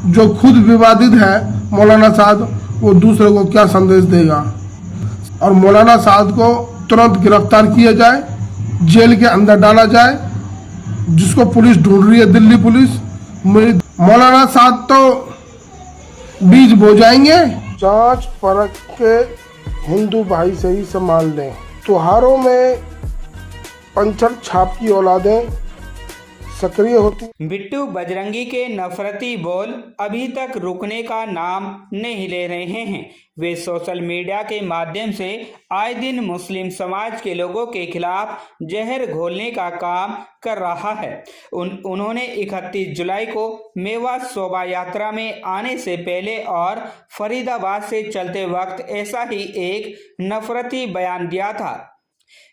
जो खुद विवादित है मौलाना साद, वो दूसरे को क्या संदेश देगा। और मौलाना साद को तुरंत गिरफ्तार किया जाए, जेल के अंदर डाला जाए, जिसको पुलिस ढूंढ रही है, दिल्ली पुलिस। मौलाना साद तो बीज बो जाएंगे। जांच परख के हिंदू भाई से ही संभाल लें। त्योहारों में पंचर छाप की औलादें सक्रिय होती। बिट्टू बजरंगी के नफरती बोल अभी तक रुकने का नाम नहीं ले रहे हैं। वे सोशल मीडिया के माध्यम से आए दिन मुस्लिम समाज के लोगों के खिलाफ जहर घोलने का काम कर रहा है। उन्होंने 31 जुलाई को मेवात शोभा यात्रा में आने से पहले और फरीदाबाद से चलते वक्त ऐसा ही एक नफरती बयान दिया था,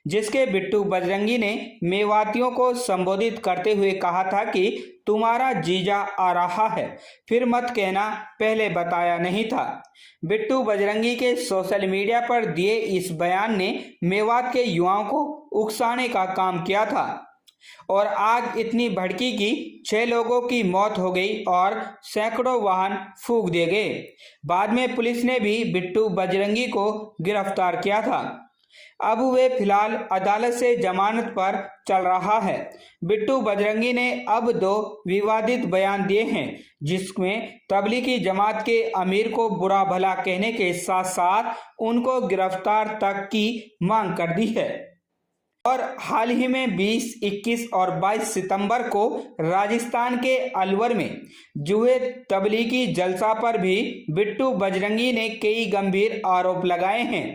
जिसके बिट्टू बजरंगी ने मेवातियों को संबोधित करते हुए कहा था कि तुम्हारा जीजा आ रहा है, फिर मत कहना पहले बताया नहीं था। बिट्टू बजरंगी के सोशल मीडिया पर दिए इस बयान ने मेवात के युवाओं को उकसाने का काम किया था और आग इतनी भड़की कि 6 लोगों की मौत हो गई और सैकड़ों वाहन फूंक दिए गए। बाद में पुलिस ने भी बिट्टू बजरंगी को गिरफ्तार किया था। अब वे फिलहाल अदालत से जमानत पर चल रहा है। बिट्टू बजरंगी ने अब 2 विवादित बयान दिए हैं, जिसमें तबलीगी जमात के अमीर को बुरा भला कहने के साथ साथ उनको गिरफ्तार तक की मांग कर दी है। और हाल ही में 20, 21 और 22 सितंबर को राजस्थान के अलवर में जुए तबलीगी जलसा पर भी बिट्टू बजरंगी ने कई गंभीर आरोप लगाए हैं।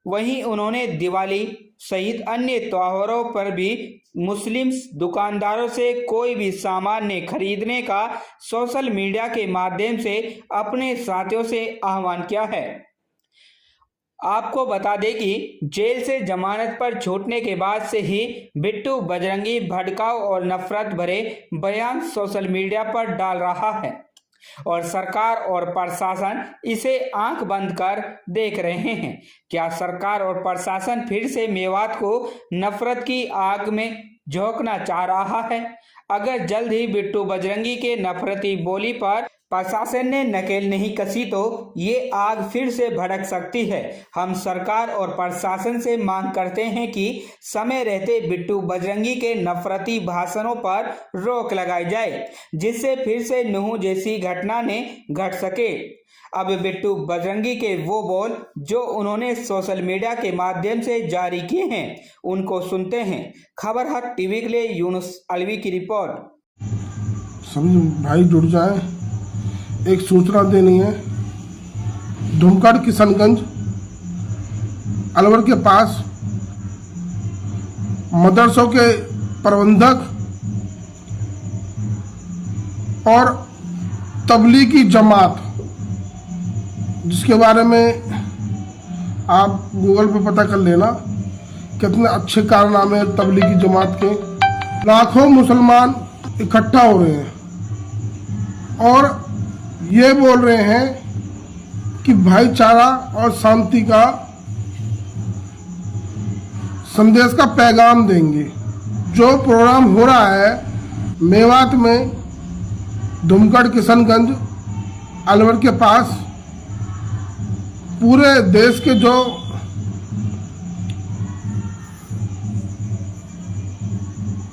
वहीं उन्होंने दिवाली सहित अन्य त्योहारों पर भी मुस्लिम दुकानदारों से कोई भी सामान न खरीदने का सोशल मीडिया के माध्यम से अपने साथियों से आह्वान किया है। आपको बता दें कि जेल से जमानत पर छूटने के बाद से ही बिट्टू बजरंगी भड़काऊ और नफरत भरे बयान सोशल मीडिया पर डाल रहा है और सरकार और प्रशासन इसे आंख बंद कर देख रहे हैं। क्या सरकार और प्रशासन फिर से मेवात को नफरत की आग में झोंकना चाह रहा है? अगर जल्द ही बिट्टू बजरंगी के नफरती बोली पर प्रशासन ने नकेल नहीं कसी तो ये आग फिर से भड़क सकती है। हम सरकार और प्रशासन से मांग करते हैं कि समय रहते बिट्टू बजरंगी के नफरती भाषणों पर रोक लगाई जाए, जिससे फिर से नूह जैसी घटना ने घट सके। अब बिट्टू बजरंगी के वो बोल जो उन्होंने सोशल मीडिया के माध्यम से जारी किए हैं, उनको सुनते हैं। खबर हट टीवी के लिए यूनुस अलवी की रिपोर्ट। सभी भाई जुड़ जाए, एक सूचना देनी है। धुमकड़ किशनगंज अलवर के पास मदरसों के प्रबंधक और तबलीगी जमात, जिसके बारे में आप गूगल पे पता कर लेना, कितने अच्छे कारनामे तबलीगी जमात के। लाखों मुसलमान इकट्ठा हो रहे हैं और ये बोल रहे हैं कि भाईचारा और शांति का संदेश का पैगाम देंगे। जो प्रोग्राम हो रहा है मेवात में, धुमकड़ किशनगंज अलवर के पास, पूरे देश के जो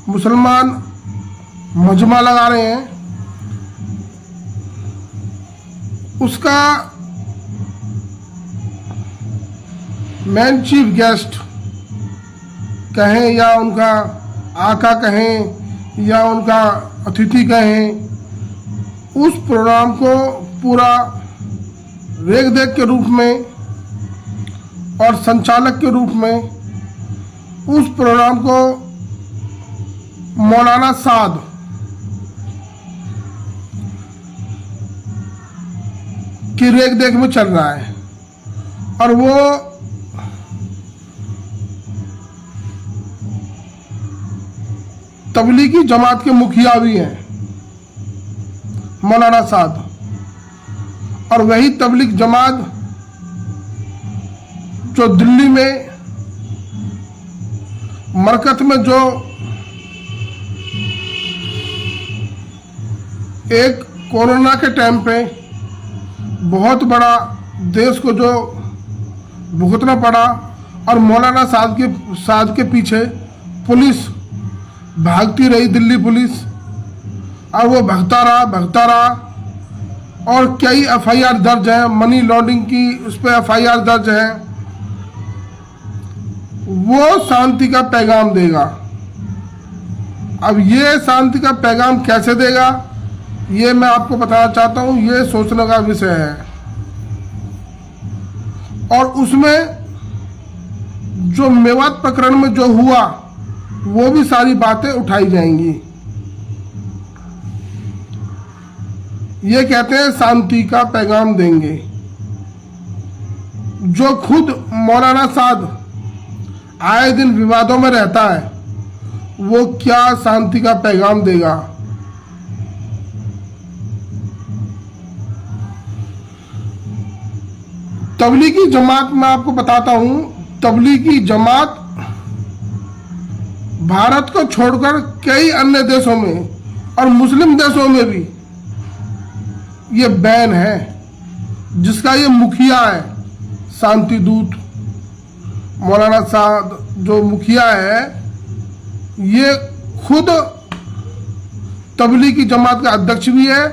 मुसलमान मजमा लगा रहे हैं, उसका मेन चीफ गेस्ट कहें या उनका आका कहें या उनका अतिथि कहें, उस प्रोग्राम को पूरा रेख देख के रूप में और संचालक के रूप में उस प्रोग्राम को मौलाना साद की रेख देख में चल रहा है। और वो तबलीगी जमात के मुखिया भी हैं, मौलाना साद। और वही तबलीग जमात जो दिल्ली में मरकत में जो एक कोरोना के टाइम पे बहुत बड़ा देश को जो भुगतना पड़ा और मौलाना साद के पीछे पुलिस भागती रही, दिल्ली पुलिस, और वो भगता रहा और कई एफआईआर दर्ज है, मनी लॉन्ड्रिंग की उस पर एफआईआर दर्ज है। वो शांति का पैगाम देगा। अब ये शांति का पैगाम कैसे देगा, ये मैं आपको बताना चाहता हूं। ये सोचने का विषय है और उसमें जो मेवात प्रकरण में जो हुआ वो भी सारी बातें उठाई जाएंगी। ये कहते हैं शांति का पैगाम देंगे। जो खुद मौलाना साद आए दिन विवादों में रहता है, वो क्या शांति का पैगाम देगा। तबलीगी जमात मैं आपको बताता हूं, तबलीगी जमात भारत को छोड़कर कई अन्य देशों में और मुस्लिम देशों में भी ये बैन है, जिसका ये मुखिया है शांति दूत मौलाना साद। जो मुखिया है ये खुद तबलीगी जमात का अध्यक्ष भी है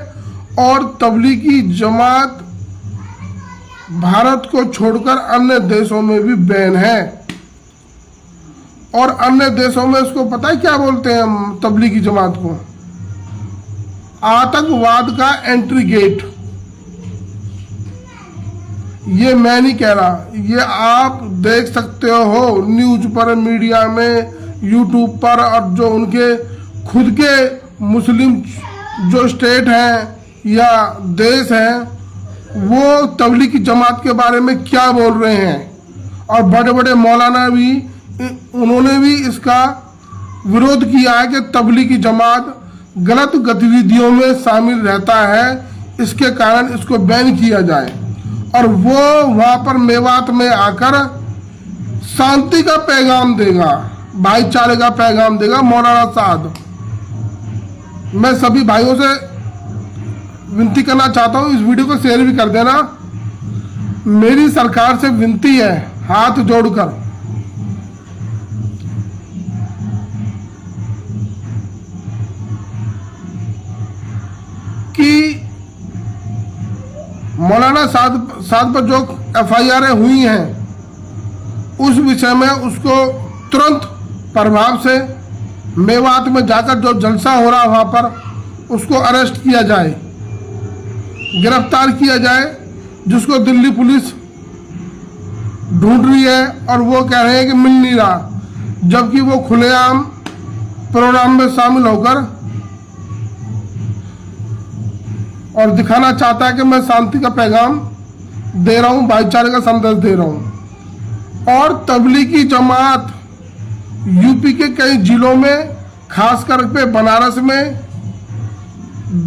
और तबलीगी जमात भारत को छोड़कर अन्य देशों में भी बैन है। और अन्य देशों में इसको पता है क्या बोलते हैं तबलीगी जमात को? आतंकवाद का एंट्री गेट। ये मैं नहीं कह रहा, ये आप देख सकते हो न्यूज पर, मीडिया में, यूट्यूब पर, और जो उनके खुद के मुस्लिम जो स्टेट हैं या देश हैं वो तबलीगी जमात के बारे में क्या बोल रहे हैं। और बड़े बड़े मौलाना भी, उन्होंने भी इसका विरोध किया है कि तबलीगी जमात गलत गतिविधियों में शामिल रहता है, इसके कारण इसको बैन किया जाए। और वो वहां पर मेवात में आकर शांति का पैगाम देगा, भाईचारे का पैगाम देगा मौलाना साद। मैं सभी भाइयों से विनती करना चाहता हूं, इस वीडियो को शेयर भी कर देना। मेरी सरकार से विनती है हाथ जोड़कर कि मौलाना साद पर जो एफआईआर हुई हैं उस विषय में उसको तुरंत प्रभाव से मेवात में जाकर जो जलसा हो रहा है वहां पर उसको अरेस्ट किया जाए, गिरफ्तार किया जाए, जिसको दिल्ली पुलिस ढूंढ रही है और वो कह रहे हैं कि मिल नहीं रहा, जबकि वो खुलेआम प्रोग्राम में शामिल होकर और दिखाना चाहता है कि मैं शांति का पैगाम दे रहा हूं, भाईचारे का संदेश दे रहा हूं। और तबलीगी जमात यूपी के कई जिलों में, खासकर पे बनारस में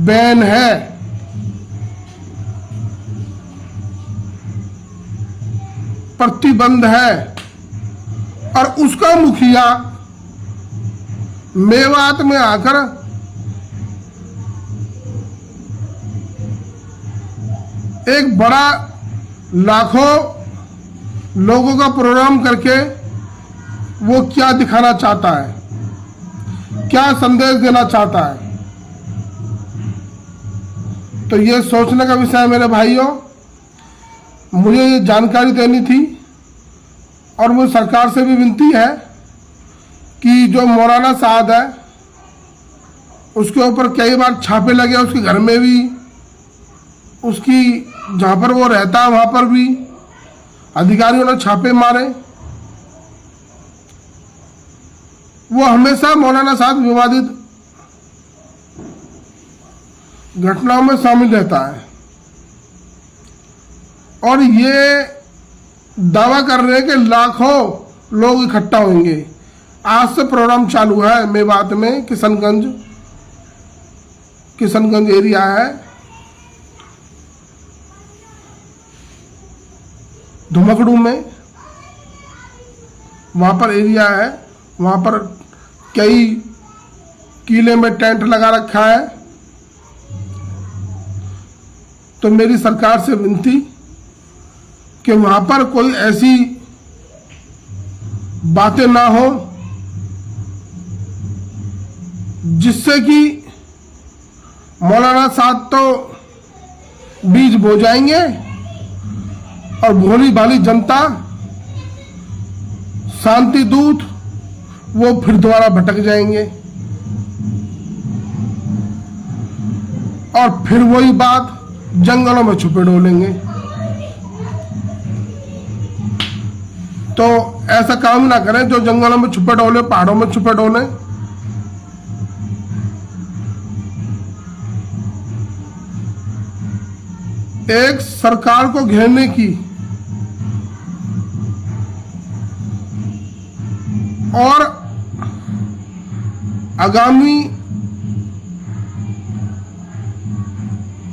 बैन है। प्रतिबंध है। और उसका मुखिया मेवात में आकर एक बड़ा लाखों लोगों का प्रोग्राम करके वो क्या दिखाना चाहता है, क्या संदेश देना चाहता है। तो ये सोचने का विषय है मेरे भाइयों। मुझे ये जानकारी देनी थी और मुझे सरकार से भी विनती है कि जो मौलाना साद है उसके ऊपर कई बार छापे लगे, उसके घर में भी, उसकी जहाँ पर वो रहता है वहाँ पर भी अधिकारियों ने छापे मारे। वो हमेशा मौलाना साद विवादित घटनाओं में शामिल रहता है और ये दावा कर रहे हैं कि लाखों लोग इकट्ठा होंगे। आज से प्रोग्राम चालू है मेवात में, किशनगंज एरिया है, धुमकड़ू में, वहाँ पर एरिया है। वहाँ पर कई किले में टेंट लगा रखा है तो मेरी सरकार से विनती कि वहां पर कोई ऐसी बातें ना हो जिससे कि मौलाना साहब तो बीज बो जाएंगे और भोली भाली जनता, शांति दूत, वो फिर दोबारा भटक जाएंगे और फिर वही बात जंगलों में छुपे डोलेंगे। तो ऐसा काम ना करें जो जंगलों में छुपे डोले, पहाड़ों में छुपे डोले। एक सरकार को घेरने की और आगामी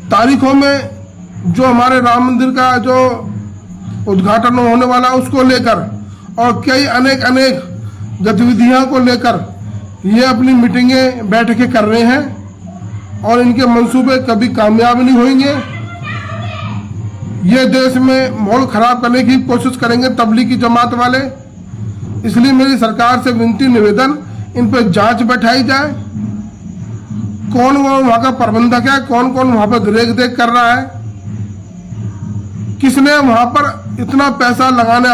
तारीखों में जो हमारे राम मंदिर का जो उद्घाटन होने वाला है उसको लेकर और कई अनेक गतिविधियों को लेकर ये अपनी मीटिंगें बैठकें कर रहे हैं और इनके मंसूबे कभी कामयाब नहीं होंगे। ये देश में माहौल खराब करने की कोशिश करेंगे तबलीगी जमात वाले। इसलिए मेरी सरकार से विनती निवेदन, इन पर जांच बैठाई जाए। कौन वो वहां का प्रबंधक है, कौन कौन वहां पर देख देख कर रहा है, किसने वहां पर इतना पैसा लगाने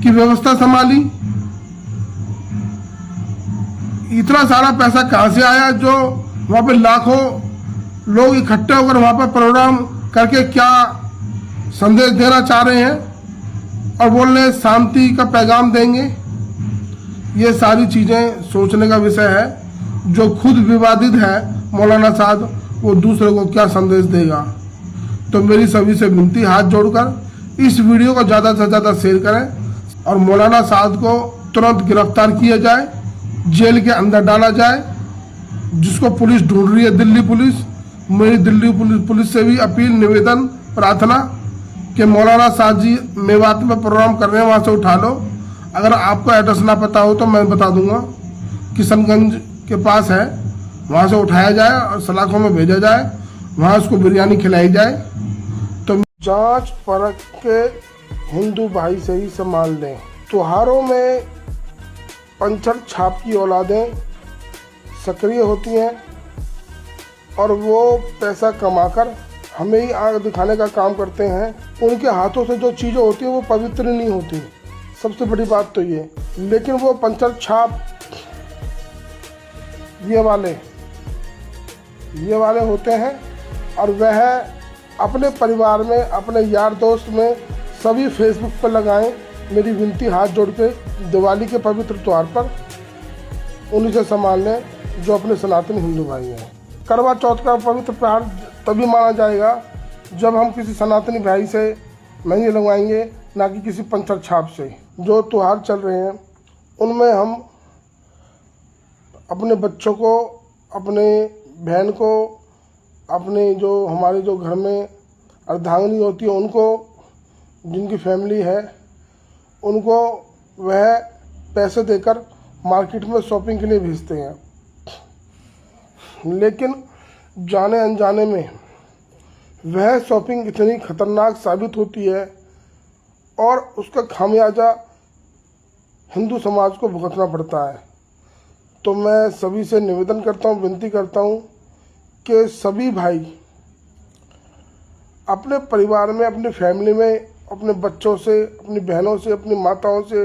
की व्यवस्था संभाली, इतना सारा पैसा कहां से आया जो वहां पे लाखों लोग इकट्ठे होकर वहां पर प्रोग्राम करके क्या संदेश देना चाह रहे हैं और बोल रहे शांति का पैगाम देंगे। ये सारी चीजें सोचने का विषय है। जो खुद विवादित है मौलाना साहब, वो दूसरे को क्या संदेश देगा। तो मेरी सभी से विनती, हाथ जोड़कर इस वीडियो को ज़्यादा से ज़्यादा शेयर करें और मौलाना साहब को तुरंत गिरफ्तार किया जाए, जेल के अंदर डाला जाए, जिसको पुलिस ढूंढ रही है, दिल्ली पुलिस। मेरी दिल्ली पुलिस से भी अपील, निवेदन, प्रार्थना कि मौलाना साहब जी मेवात में प्रोग्राम कर रहे हैं, वहाँ से उठा लो। अगर आपको एड्रेस ना पता हो तो मैं बता दूंगा, किशनगंज के पास है, वहाँ से उठाया जाए और सलाखों में भेजा जाए, वहाँ उसको बिरयानी खिलाई जाए। तो जांच परख के हिंदू भाई से ही संभाल लें। त्योहारों में पंचर छाप की औलादें सक्रिय होती हैं और वो पैसा कमाकर हमें ही आग दिखाने का काम करते हैं। उनके हाथों से जो चीज़ें होती हैं वो पवित्र नहीं होती, सबसे बड़ी बात तो ये। लेकिन वो पंचर छाप ये वाले होते हैं और वह अपने परिवार में, अपने यार दोस्त में सभी फेसबुक पर लगाएं। मेरी विनती, हाथ जोड़ के दिवाली के पवित्र त्यौहार पर उन्हीं से संभाल लें जो अपने सनातन हिंदू भाई हैं। करवा चौथ का पवित्र त्यौहार तभी माना जाएगा जब हम किसी सनातनी भाई से मेहंदी लगवाएंगे, ना कि किसी पंचर छाप से। जो त्यौहार चल रहे हैं उनमें हम अपने बच्चों को, अपने बहन को, अपने जो हमारे जो घर में अर्धांगिनी होती है उनको, जिनकी फैमिली है, उनको वह पैसे देकर मार्केट में शॉपिंग के लिए भेजते हैं। लेकिन जाने अनजाने में वह शॉपिंग इतनी खतरनाक साबित होती है और उसका खामियाजा हिंदू समाज को भुगतना पड़ता है। तो मैं सभी से निवेदन करता हूँ, विनती करता हूँ कि सभी भाई अपने परिवार में, अपनी फैमिली में, अपने बच्चों से, अपनी बहनों से, अपनी माताओं से,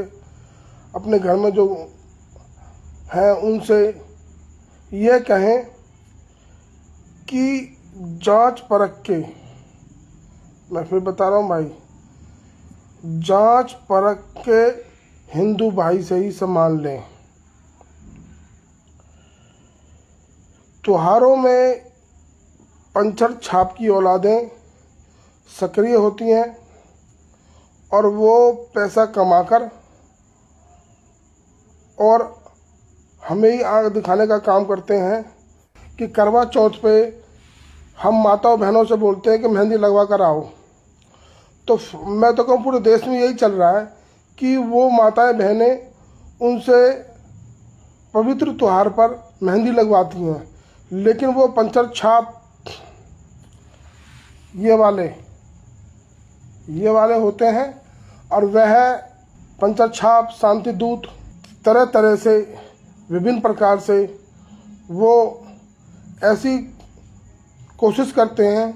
अपने घर में जो हैं उनसे ये कहें कि जांच परख के, मैं फिर बता रहा हूँ भाई, जांच परख के हिंदू भाई से ही संभाल लें। त्योहारों में पंचर छाप की औलादें सक्रिय होती हैं और वो पैसा कमाकर और हमें ही आग दिखाने का काम करते हैं कि करवा चौथ पे हम माताओं बहनों से बोलते हैं कि मेहंदी लगवा कर आओ। तो मैं तो कहूँ पूरे देश में यही चल रहा है कि वो माताएं बहनें उनसे पवित्र त्यौहार पर मेहंदी लगवाती हैं, लेकिन वो पंचर छाप ये वाले होते हैं। और वह पंचर छाप, शांति दूत, तरह तरह से विभिन्न प्रकार से वो ऐसी कोशिश करते हैं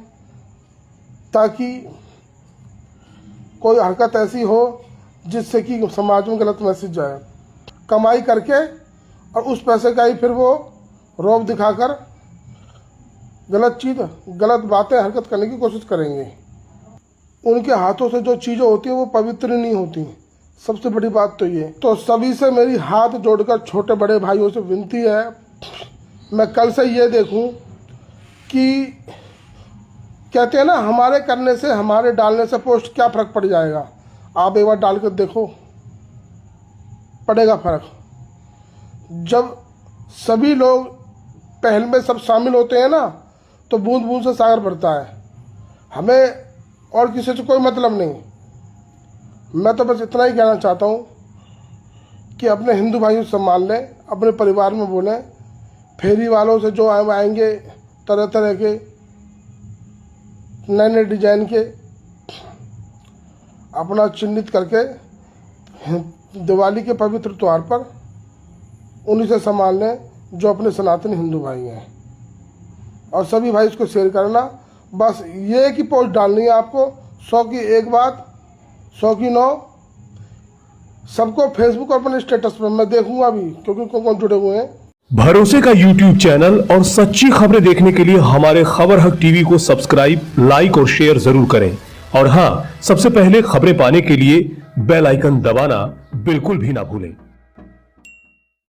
ताकि कोई हरकत ऐसी हो जिससे कि समाज में गलत मैसेज जाए। कमाई करके और उस पैसे का ही फिर वो रौब दिखाकर गलत बातें हरकत करने की कोशिश करेंगे। उनके हाथों से जो चीज़ें होती हैं वो पवित्र नहीं होती। सबसे बड़ी बात तो ये। तो सभी से मेरी हाथ जोड़कर छोटे बड़े भाइयों से विनती है, मैं कल से ये देखूं कि कहते हैं ना, हमारे करने से, हमारे डालने से पोस्ट क्या फ़र्क पड़ जाएगा। आप एक बार डाल कर देखो, पड़ेगा फ़र्क। जब सभी लोग पहल में सब शामिल होते हैं ना, तो बूंद बूंद से सागर भरता है। हमें और किसी से कोई मतलब नहीं। मैं तो बस इतना ही कहना चाहता हूँ कि अपने हिंदू भाइयों से सम्मान लें, अपने परिवार में बोलें। फेरी वालों से जो आएंगे तरह तरह के नए नए डिजाइन के, अपना चिन्हित करके दिवाली के पवित्र त्यौहार पर उन्हीं से सम्मान लें जो अपने सनातनी हिंदू भाई हैं। और सभी भाई इसको शेयर करना। बस ये कि पोस्ट डालनी है आपको, 100 की एक बात, 100 की 9। सबको फेसबुक और अपने स्टेटस पर मैं देखूंगा अभी, क्योंकि कौन जुड़े हुए हैं। भरोसे का YouTube चैनल और सच्ची खबरें देखने के लिए हमारे खबर हक टीवी को सब्सक्राइब, लाइक और शेयर जरूर करें। और हाँ, सबसे पहले खबरें पाने के लिए बेल आइकन दबाना बिल्कुल भी ना भूलें।